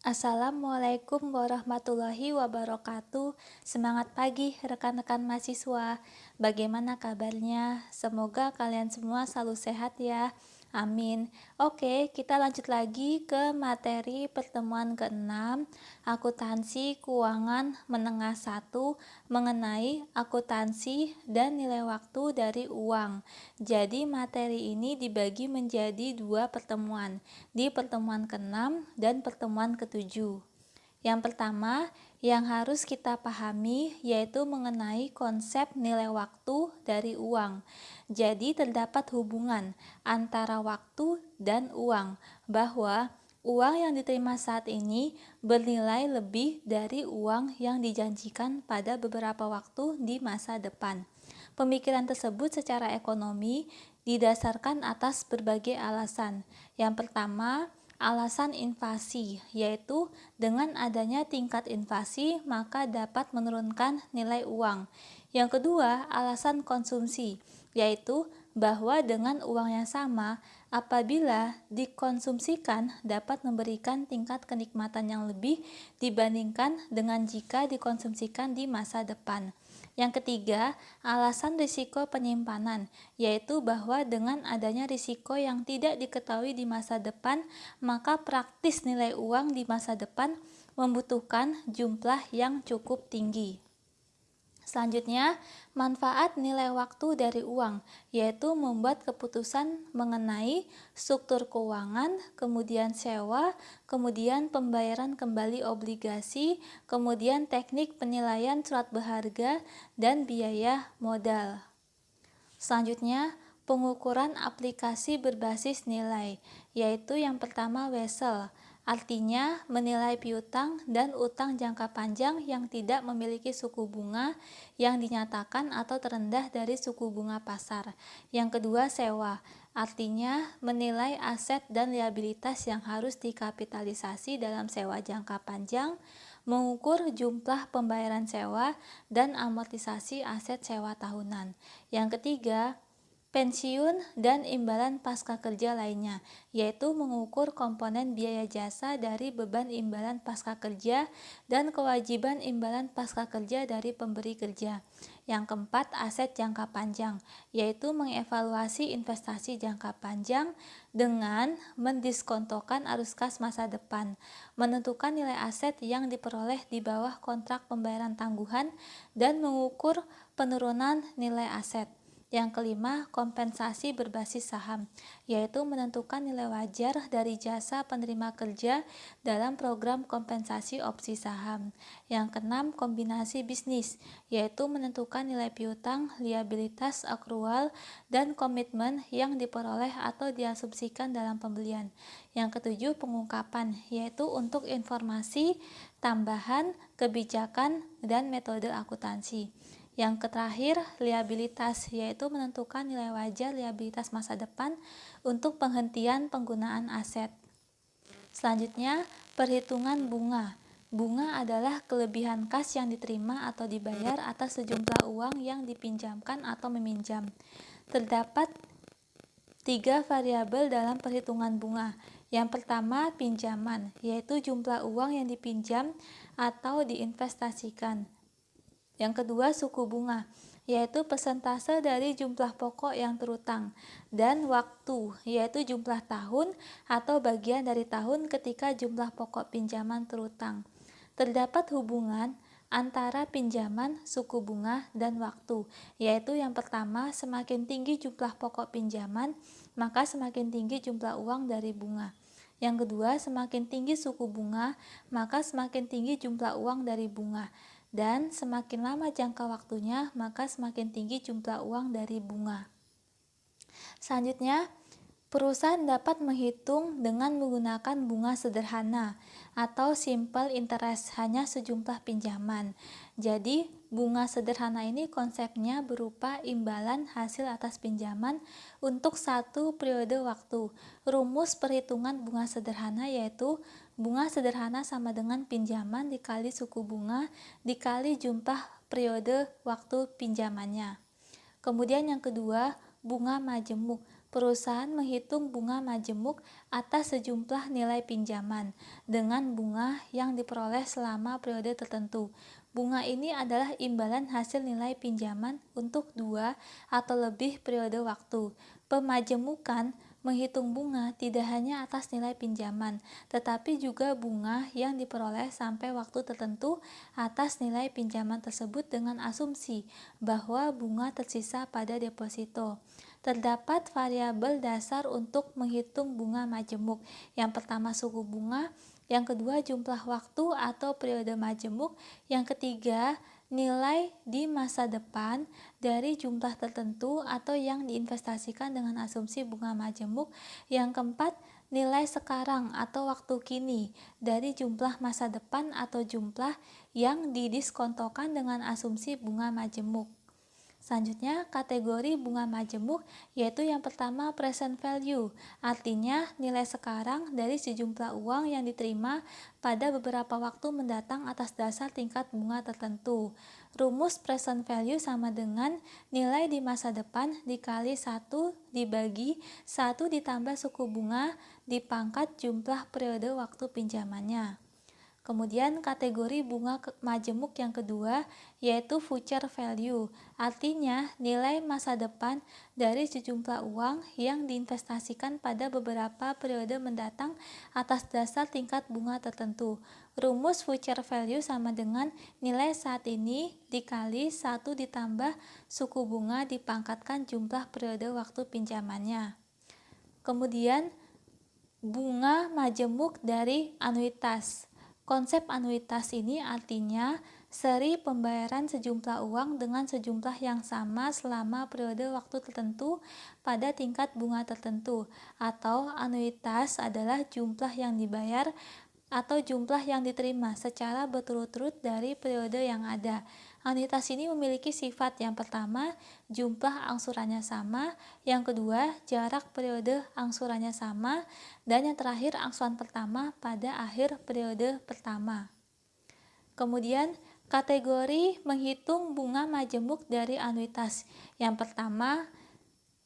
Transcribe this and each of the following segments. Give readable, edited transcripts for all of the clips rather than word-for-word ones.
Assalamualaikum warahmatullahi wabarakatuh. Semangat pagi rekan-rekan mahasiswa. Bagaimana kabarnya? Semoga kalian semua selalu sehat ya. Amin. Oke, kita lanjut lagi ke materi pertemuan ke-6, akuntansi keuangan menengah 1, mengenai akuntansi dan nilai waktu dari uang. Jadi materi ini dibagi menjadi dua pertemuan, di pertemuan ke-6 dan pertemuan ke-7. Yang pertama yang harus kita pahami yaitu mengenai konsep nilai waktu dari uang. Jadi terdapat hubungan antara waktu dan uang, bahwa uang yang diterima saat ini bernilai lebih dari uang yang dijanjikan pada beberapa waktu di masa depan. Pemikiran tersebut secara ekonomi didasarkan atas berbagai alasan. Yang pertama, alasan inflasi, yaitu dengan adanya tingkat inflasi maka dapat menurunkan nilai uang. Yang kedua, alasan konsumsi, yaitu bahwa dengan uang yang sama, apabila dikonsumsikan dapat memberikan tingkat kenikmatan yang lebih dibandingkan dengan jika dikonsumsikan di masa depan. Yang ketiga, alasan risiko penyimpanan, yaitu bahwa dengan adanya risiko yang tidak diketahui di masa depan, maka praktis nilai uang di masa depan membutuhkan jumlah yang cukup tinggi. Selanjutnya, manfaat nilai waktu dari uang, yaitu membuat keputusan mengenai struktur keuangan, kemudian sewa, kemudian pembayaran kembali obligasi, kemudian teknik penilaian surat berharga, dan biaya modal. Selanjutnya, pengukuran aplikasi berbasis nilai, yaitu yang pertama Wesel, artinya menilai piutang dan utang jangka panjang yang tidak memiliki suku bunga yang dinyatakan atau terendah dari suku bunga pasar. Yang kedua sewa, artinya menilai aset dan liabilitas yang harus dikapitalisasi dalam sewa jangka panjang, mengukur jumlah pembayaran sewa dan amortisasi aset sewa tahunan. Yang ketiga, pensiun dan imbalan pasca kerja lainnya, yaitu mengukur komponen biaya jasa dari beban imbalan pasca kerja dan kewajiban imbalan pasca kerja dari pemberi kerja. Yang keempat, aset jangka panjang, yaitu mengevaluasi investasi jangka panjang dengan mendiskontokan arus kas masa depan, menentukan nilai aset yang diperoleh di bawah kontrak pembayaran tangguhan, dan mengukur penurunan nilai aset. Yang kelima, kompensasi berbasis saham, yaitu menentukan nilai wajar dari jasa penerima kerja dalam program kompensasi opsi saham. Yang keenam, kombinasi bisnis, yaitu menentukan nilai piutang, liabilitas, akrual, dan komitmen yang diperoleh atau diasumsikan dalam pembelian. Yang ketujuh, pengungkapan, yaitu untuk informasi, tambahan, kebijakan, dan metode akuntansi. Yang terakhir, liabilitas, yaitu menentukan nilai wajar liabilitas masa depan untuk penghentian penggunaan aset. Selanjutnya, perhitungan bunga. Bunga adalah kelebihan kas yang diterima atau dibayar atas sejumlah uang yang dipinjamkan atau meminjam. Terdapat 3 variabel dalam perhitungan bunga. Yang pertama, pinjaman, yaitu jumlah uang yang dipinjam atau diinvestasikan. Yang kedua, suku bunga, yaitu persentase dari jumlah pokok yang terutang, dan waktu, yaitu jumlah tahun atau bagian dari tahun ketika jumlah pokok pinjaman terutang. Terdapat hubungan antara pinjaman, suku bunga, dan waktu, yaitu yang pertama, semakin tinggi jumlah pokok pinjaman, maka semakin tinggi jumlah uang dari bunga. Yang kedua, semakin tinggi suku bunga, maka semakin tinggi jumlah uang dari bunga. Dan semakin lama jangka waktunya, maka semakin tinggi jumlah uang dari bunga. Selanjutnya, perusahaan dapat menghitung dengan menggunakan bunga sederhana atau simple interest, hanya sejumlah pinjaman. Jadi, bunga sederhana ini konsepnya berupa imbalan hasil atas pinjaman untuk satu periode waktu. Rumus perhitungan bunga sederhana yaitu bunga sederhana sama dengan pinjaman dikali suku bunga dikali jumlah periode waktu pinjamannya. Kemudian yang kedua, bunga majemuk. Perusahaan menghitung bunga majemuk atas sejumlah nilai pinjaman dengan bunga yang diperoleh selama periode tertentu. Bunga ini adalah imbalan hasil nilai pinjaman untuk 2 atau lebih periode waktu. Pemajemukan menghitung bunga tidak hanya atas nilai pinjaman, tetapi juga bunga yang diperoleh sampai waktu tertentu atas nilai pinjaman tersebut dengan asumsi bahwa bunga tersisa pada deposito. Terdapat variabel dasar untuk menghitung bunga majemuk. Yang pertama suku bunga, yang kedua jumlah waktu atau periode majemuk, yang ketiga nilai di masa depan dari jumlah tertentu atau yang diinvestasikan dengan asumsi bunga majemuk, yang keempat nilai sekarang atau waktu kini dari jumlah masa depan atau jumlah yang didiskontokan dengan asumsi bunga majemuk. Selanjutnya, kategori bunga majemuk yaitu yang pertama present value, artinya nilai sekarang dari sejumlah uang yang diterima pada beberapa waktu mendatang atas dasar tingkat bunga tertentu. Rumus present value sama dengan nilai di masa depan dikali 1 dibagi 1 ditambah suku bunga dipangkat jumlah periode waktu pinjamannya. Kemudian kategori bunga majemuk yang kedua yaitu future value, artinya nilai masa depan dari sejumlah uang yang diinvestasikan pada beberapa periode mendatang atas dasar tingkat bunga tertentu. Rumus future value sama dengan nilai saat ini dikali 1 ditambah suku bunga dipangkatkan jumlah periode waktu pinjamannya. Kemudian bunga majemuk dari anuitas. Konsep anuitas ini artinya seri pembayaran sejumlah uang dengan sejumlah yang sama selama periode waktu tertentu pada tingkat bunga tertentu, atau anuitas adalah jumlah yang dibayar atau jumlah yang diterima secara berturut-turut dari periode yang ada. Anuitas ini memiliki sifat yang pertama, jumlah angsurannya sama, yang kedua, jarak periode angsurannya sama, dan yang terakhir, angsuran pertama pada akhir periode pertama. Kemudian, kategori menghitung bunga majemuk dari anuitas. Yang pertama,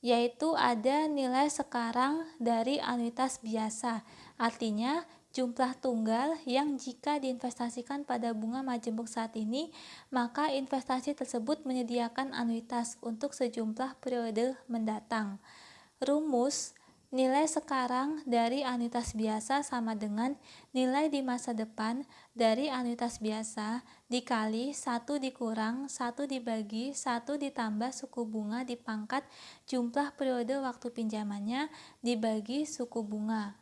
yaitu ada nilai sekarang dari anuitas biasa, artinya jumlah tunggal yang jika diinvestasikan pada bunga majemuk saat ini, maka investasi tersebut menyediakan anuitas untuk sejumlah periode mendatang. Rumus nilai sekarang dari anuitas biasa sama dengan nilai di masa depan dari anuitas biasa dikali 1 dikurang 1 dibagi 1 ditambah suku bunga dipangkat jumlah periode waktu pinjamannya dibagi suku bunga.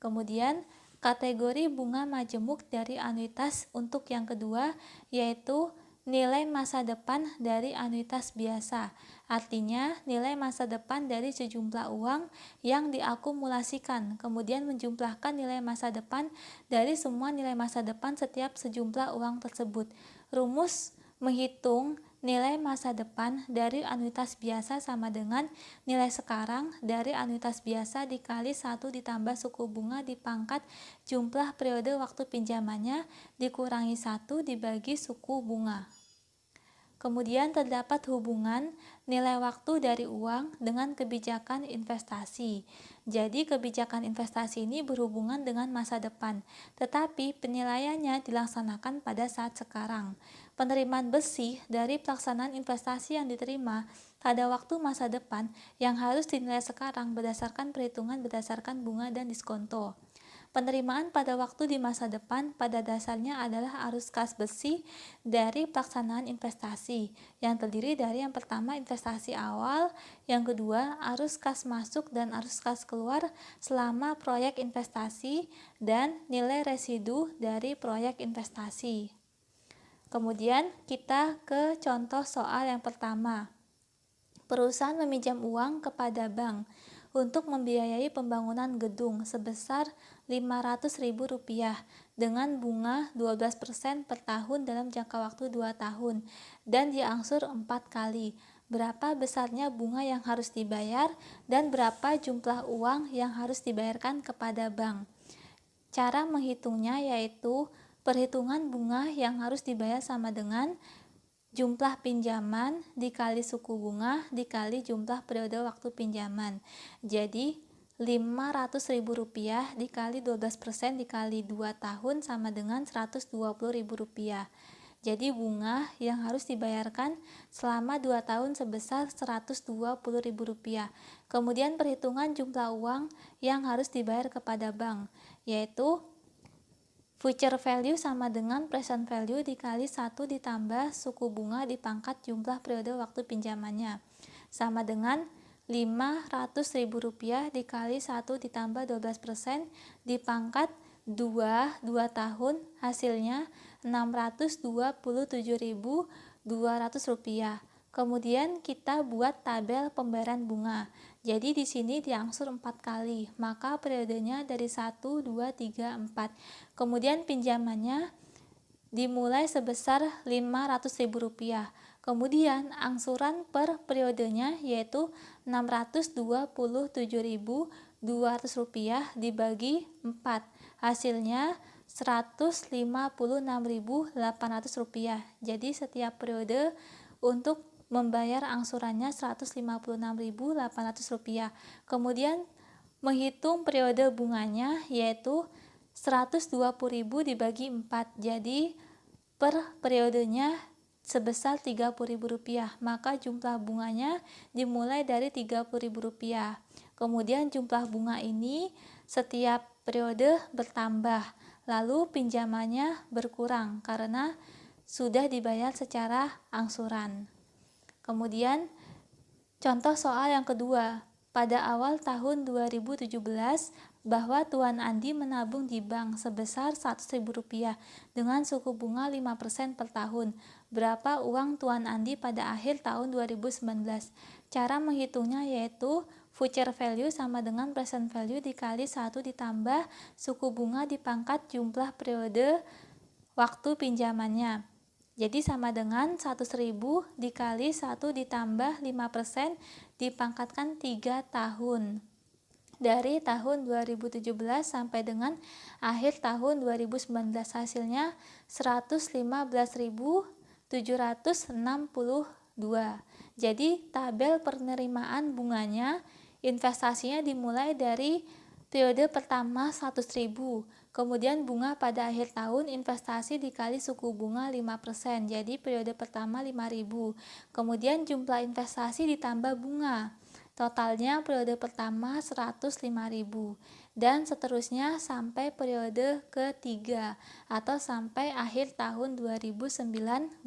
Kemudian kategori bunga majemuk dari anuitas untuk yang kedua yaitu nilai masa depan dari anuitas biasa, artinya nilai masa depan dari sejumlah uang yang diakumulasikan, kemudian menjumlahkan nilai masa depan dari semua nilai masa depan setiap sejumlah uang tersebut. Rumus menghitung nilai masa depan dari anuitas biasa sama dengan nilai sekarang dari anuitas biasa dikali 1 ditambah suku bunga dipangkat jumlah periode waktu pinjamannya dikurangi 1 dibagi suku bunga. Kemudian terdapat hubungan nilai waktu dari uang dengan kebijakan investasi. Jadi kebijakan investasi ini berhubungan dengan masa depan, tetapi penilaiannya dilaksanakan pada saat sekarang. Penerimaan bersih dari pelaksanaan investasi yang diterima pada waktu masa depan yang harus dinilai sekarang berdasarkan perhitungan berdasarkan bunga dan diskonto. Penerimaan pada waktu di masa depan pada dasarnya adalah arus kas bersih dari pelaksanaan investasi yang terdiri dari yang pertama investasi awal, yang kedua arus kas masuk dan arus kas keluar selama proyek investasi, dan nilai residu dari proyek investasi. Kemudian kita ke contoh soal yang pertama. Perusahaan meminjam uang kepada bank untuk membiayai pembangunan gedung sebesar Rp500.000 dengan bunga 12% per tahun dalam jangka waktu 2 tahun dan diangsur 4 kali. Berapa besarnya bunga yang harus dibayar dan berapa jumlah uang yang harus dibayarkan kepada bank? Cara menghitungnya yaitu perhitungan bunga yang harus dibayar sama dengan jumlah pinjaman dikali suku bunga dikali jumlah periode waktu pinjaman. Jadi Rp500.000 dikali 12% dikali 2 tahun sama dengan Rp120.000. Jadi bunga yang harus dibayarkan selama 2 tahun sebesar Rp120.000. Kemudian perhitungan jumlah uang yang harus dibayar kepada bank, yaitu future value sama dengan present value dikali 1 ditambah suku bunga dipangkat jumlah periode waktu pinjamannya, sama dengan Rp500.000 dikali 1 ditambah 12% dipangkat 2 tahun, hasilnya Rp627.200. Kemudian kita buat tabel pembayaran bunga. Jadi di sini diangsur 4 kali, maka periodenya dari 1, 2, 3, 4. Kemudian pinjamannya dimulai sebesar Rp500.000. Kemudian angsuran per periodenya yaitu Rp627.200 dibagi 4. Hasilnya Rp156.800. Jadi setiap periode untuk membayar angsurannya Rp156.800. Kemudian menghitung periode bunganya yaitu Rp120.000 dibagi 4. Jadi per periodenya sebesar Rp30.000, maka jumlah bunganya dimulai dari Rp30.000. Kemudian jumlah bunga ini setiap periode bertambah, lalu pinjamannya berkurang karena sudah dibayar secara angsuran. Kemudian contoh soal yang kedua, pada awal tahun 2017 bahwa Tuan Andi menabung di bank sebesar Rp100.000 dengan suku bunga 5% per tahun. Berapa uang Tuan Andi pada akhir tahun 2019? Cara menghitungnya yaitu future value sama dengan present value dikali 1 ditambah suku bunga dipangkat jumlah periode waktu pinjamannya. Jadi sama dengan 100.000 dikali 1 ditambah 5% dipangkatkan 3 tahun. Dari tahun 2017 sampai dengan akhir tahun 2019, hasilnya 115.762. Jadi tabel penerimaan bunganya, investasinya dimulai dari periode pertama 100.000, kemudian bunga pada akhir tahun investasi dikali suku bunga 5%, jadi periode pertama 5.000, kemudian jumlah investasi ditambah bunga, totalnya periode pertama 105.000, dan seterusnya sampai periode ketiga atau sampai akhir tahun 2019.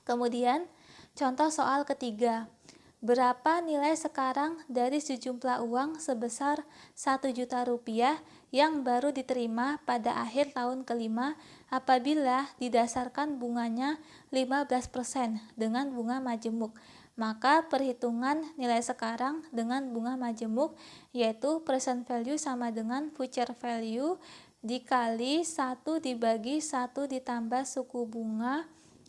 Kemudian contoh soal ketiga, berapa nilai sekarang dari sejumlah uang sebesar Rp1.000.000 yang baru diterima pada akhir tahun kelima apabila didasarkan bunganya 15% dengan bunga majemuk? Maka perhitungan nilai sekarang dengan bunga majemuk yaitu present value sama dengan future value dikali 1 dibagi 1 ditambah suku bunga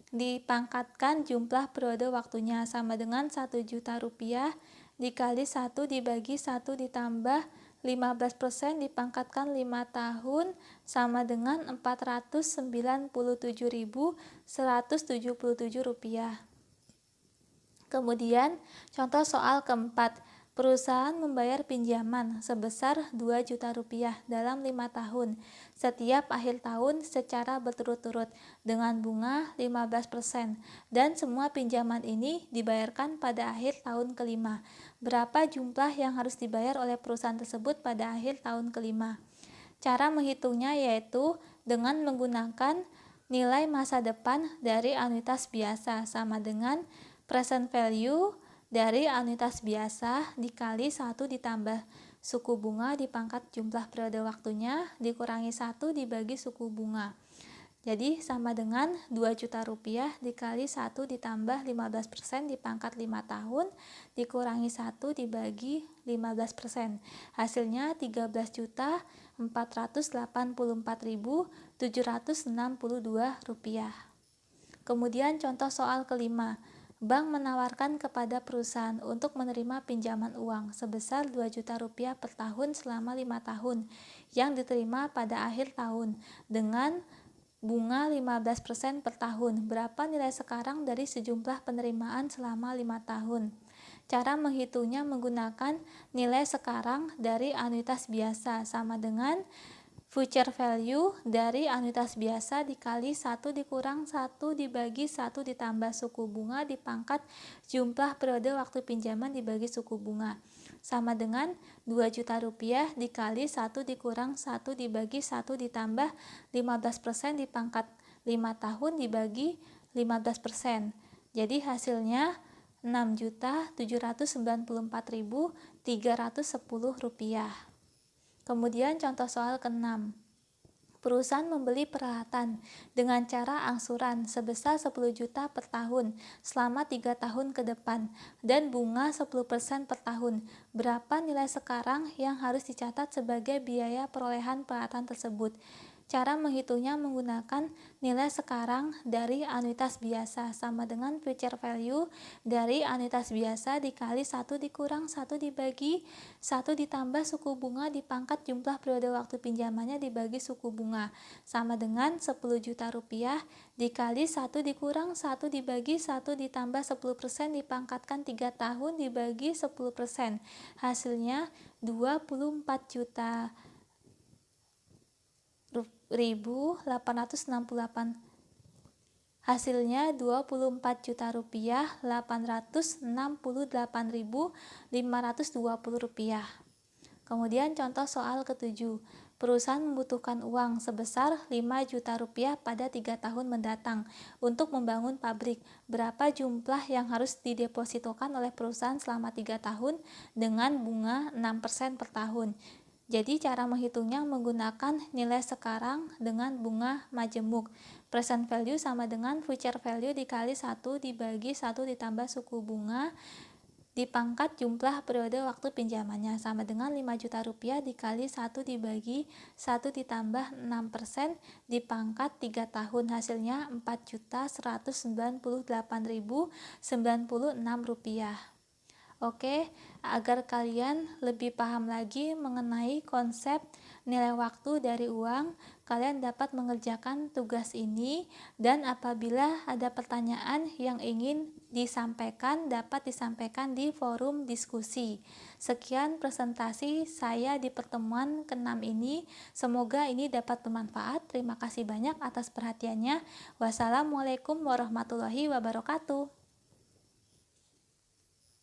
dipangkatkan jumlah periode waktunya, sama dengan Rp1.000.000 dikali 1 dibagi 1 ditambah 15% dipangkatkan 5 tahun sama dengan Rp497.177. Kemudian contoh soal keempat, perusahaan membayar pinjaman sebesar Rp2.000.000 dalam 5 tahun setiap akhir tahun secara berturut-turut dengan bunga 15%, dan semua pinjaman ini dibayarkan pada akhir tahun kelima. Berapa jumlah yang harus dibayar oleh perusahaan tersebut pada akhir tahun kelima? Cara menghitungnya yaitu dengan menggunakan nilai masa depan dari anuitas biasa sama dengan present value dari anuitas biasa dikali 1 ditambah suku bunga dipangkat jumlah periode waktunya dikurangi 1 dibagi suku bunga. Jadi sama dengan Rp2.000.000 dikali 1 ditambah 15% dipangkat 5 tahun dikurangi 1 dibagi 15%. Hasilnya Rp13.484.762. Kemudian contoh soal kelima. Bank menawarkan kepada perusahaan untuk menerima pinjaman uang sebesar Rp2.000.000 per tahun selama 5 tahun yang diterima pada akhir tahun dengan bunga 15% per tahun. Berapa nilai sekarang dari sejumlah penerimaan selama 5 tahun? Cara menghitungnya menggunakan nilai sekarang dari anuitas biasa sama dengan future value dari anuitas biasa dikali 1 dikurang 1 dibagi 1 ditambah suku bunga dipangkat jumlah periode waktu pinjaman dibagi suku bunga. Sama dengan 2 juta rupiah dikali 1 dikurang 1 dibagi 1 ditambah 15% dipangkat 5 tahun dibagi 15%. Jadi hasilnya 6.794.310 rupiah. Kemudian contoh soal ke-6. Perusahaan membeli peralatan dengan cara angsuran sebesar 10 juta per tahun selama 3 tahun ke depan dan bunga 10% per tahun. Berapa nilai sekarang yang harus dicatat sebagai biaya perolehan peralatan tersebut? Cara menghitungnya menggunakan nilai sekarang dari anuitas biasa sama dengan future value dari anuitas biasa dikali 1 dikurang 1 dibagi 1 ditambah suku bunga dipangkat jumlah periode waktu pinjamannya dibagi suku bunga sama dengan 10 juta rupiah dikali 1 dikurang 1 dibagi 1 ditambah 10% dipangkatkan 3 tahun dibagi 10%. Hasilnya 24 juta 868. Hasilnya 24 juta rupiah 868.520 rupiah. Kemudian contoh soal ke-7. Perusahaan membutuhkan uang sebesar 5 juta rupiah pada 3 tahun mendatang untuk membangun pabrik. Berapa jumlah yang harus didepositokan oleh perusahaan selama 3 tahun dengan bunga 6% per tahun? Jadi cara menghitungnya menggunakan nilai sekarang dengan bunga majemuk. Present value sama dengan future value dikali 1 dibagi 1 ditambah suku bunga dipangkat jumlah periode waktu pinjamannya sama dengan 5 juta rupiah dikali 1 dibagi 1 ditambah 6% dipangkat 3 tahun hasilnya 4.198.096 rupiah. Oke, agar kalian lebih paham lagi mengenai konsep nilai waktu dari uang, kalian dapat mengerjakan tugas ini dan apabila ada pertanyaan yang ingin disampaikan, dapat disampaikan di forum diskusi. Sekian presentasi saya di pertemuan ke-6 ini. Semoga ini dapat bermanfaat. Terima kasih banyak atas perhatiannya. Wassalamualaikum warahmatullahi wabarakatuh.